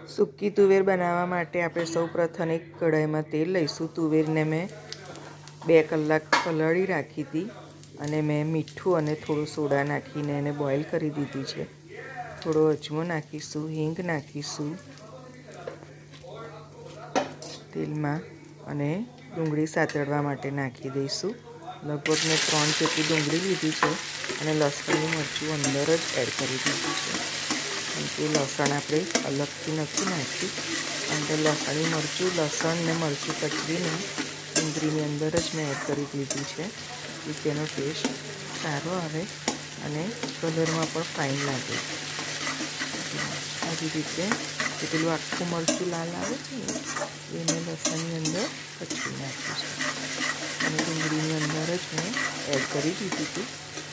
સૂકી તુવેર બનાવવા માટે આપણે સૌપ્રથમ એક કઢાઈમાં તેલ લઈશું. તુવેરને મેં 2 કલાક પલાળી રાખી હતી અને મેં મીઠું અને થોડું સોડા નાખીને એને બોઇલ કરી દીધી છે. થોડો અજમો નાખીશું, હિંગ નાખીશું તેલમાં અને ડુંગળી સાતળવા માટે નાખી દઈશું. લગભગ મેં 3 જેટલી ડુંગળી લીધી છે અને લસણની મરચું અંદર જ એડ કરી દીધું છે. અને તે લસણ આપણે અલગથી નથી નાખ્યું. અંદર લસણ ને મરચું કચરીને ડુંગળીની અંદર જ મેં એડ કરી દીધું છે. તેનો ટેસ્ટ સારો આવે અને કલરમાં પણ ફાઇન લાગે. આવી રીતે પેલું આખું મરચું લાલ આવે છે ને એને લસણની અંદર કચરી નાખ્યું છે અને ડુંગળીની અંદર જ મેં એડ કરી દીધું હતું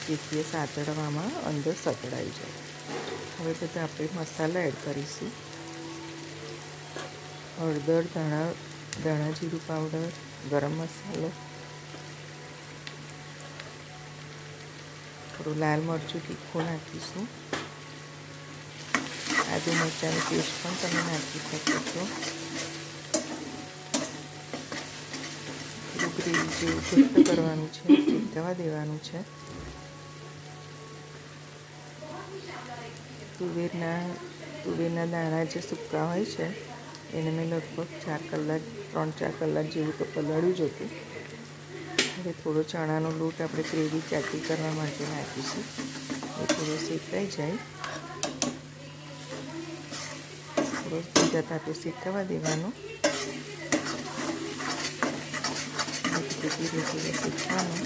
જેથી એ સાતળવામાં અંદર સતળાઈ જાય. હવે બધા આપણે મસાલા એડ કરીશું. હળદર, ધાણા જીરું પાવડર, ગરમ મસાલો, થોડું લાલ મરચું તીખું નાખીશું. આદુ મરચાંની પેસ્ટ પણ તમે નાખી શકો છો. થોડું ગ્રેવી જેવું ઘટ્ટ કરવાનું છે, શેકવા દેવાનું છે. તુવેરના દાણા જે સૂકા હોય છે એને મેં લગભગ 3-4 કલાક જેવું તો પલાળ્યું જ હતું. હવે થોડો ચણાનો લોટ આપણે ગ્રેવી ચાટી કરવા માટે નાખીશું. એ થોડો શેકાઈ જાય થોડો ધીરા તાપે શેકવા દેવાનો. ધીરે ધીરે શેકવાનું.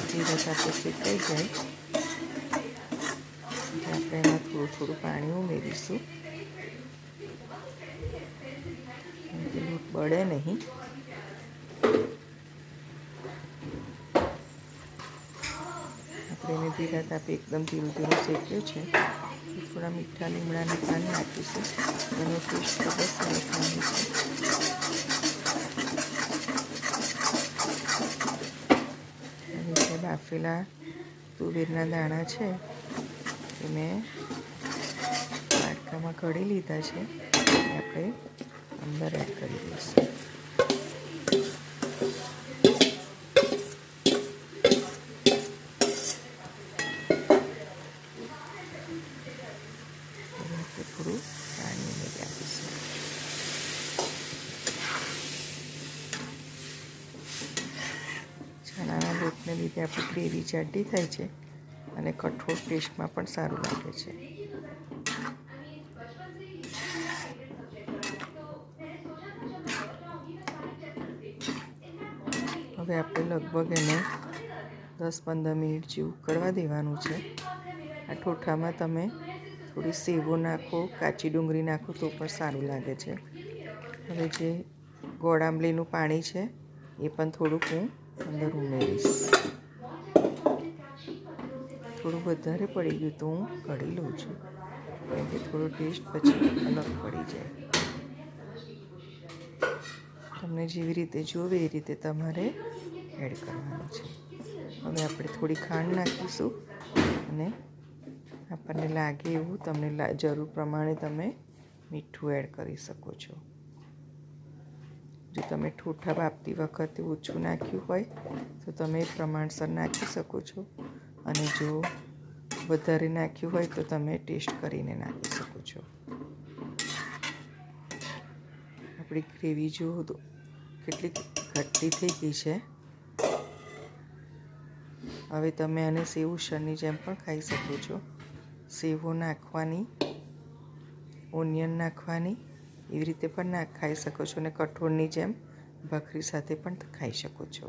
ધીરા તાપે શેકાઈ જાય આપણે એમાં થોડું પાણી ઉમેરીશું. લોટ બળે નહીં. આપણે એને ધીરા તાપે એકદમ ધીરું શેક્યું છે. થોડા મીઠા લીમડાના પાન નાખીશું. એનો ટેસ્ટ ખૂબ જ સરસ આવે છે. અને જે બાફેલા તુવેરના દાણા છે એ મેં વાટકામાં ઘડી લીધા છે. આપણે અંદર એડ કરી દઈશું. થોડું પાણી ઉમેરી આપીશું. ચણાના લોટને લીધે આપણી ગ્રેવી જાડી થાય છે અને કઠોળ ટેસ્ટમાં પણ સારું લાગે છે. હવે આપણે લગભગ એને 10-15 મિનિટ જેવું ઉકળવા દેવાનું છે. આ ઠોઠામાં તમે થોડી સેવો નાખો, કાચી ડુંગળી નાખો તો પણ સારું લાગે છે. હવે જે ગોળ આંબલીનું પાણી છે એ પણ થોડુંક હું અંદર ઉમેરીશ. થોડું વધારે પડી ગયું તો હું કાઢી લઉં છું કેમ કે થોડો ટેસ્ટ પછી અલગ પડી જાય. તમને જેવી રીતે જોવે એ રીતે તમારે એડ કરવાનું છે. હવે આપણે થોડી ખાંડ નાખીશું અને આપણને લાગે એવું તમને જરૂર પ્રમાણે તમે મીઠું એડ કરી શકો છો. જો તમે ઠોઠા બાફતી વખતે ઓછું નાખ્યું હોય તો તમે પ્રમાણસર નાખી શકો છો અને જો વધારે નાખ્યું હોય તો તમે ટેસ્ટ કરીને નાખી શકો છો. આપણી ગ્રેવી જો કેટલી ઘટ્ટી થઈ ગઈ છે. હવે તમે આને સેવ ઉસળની જેમ પણ ખાઈ શકો છો. સેવો નાખવાની, ઓનિયન નાખવાની, એવી રીતે પણ ખાઈ શકો છો અને કઠોળની જેમ ભાખરી સાથે પણ ખાઈ શકો છો.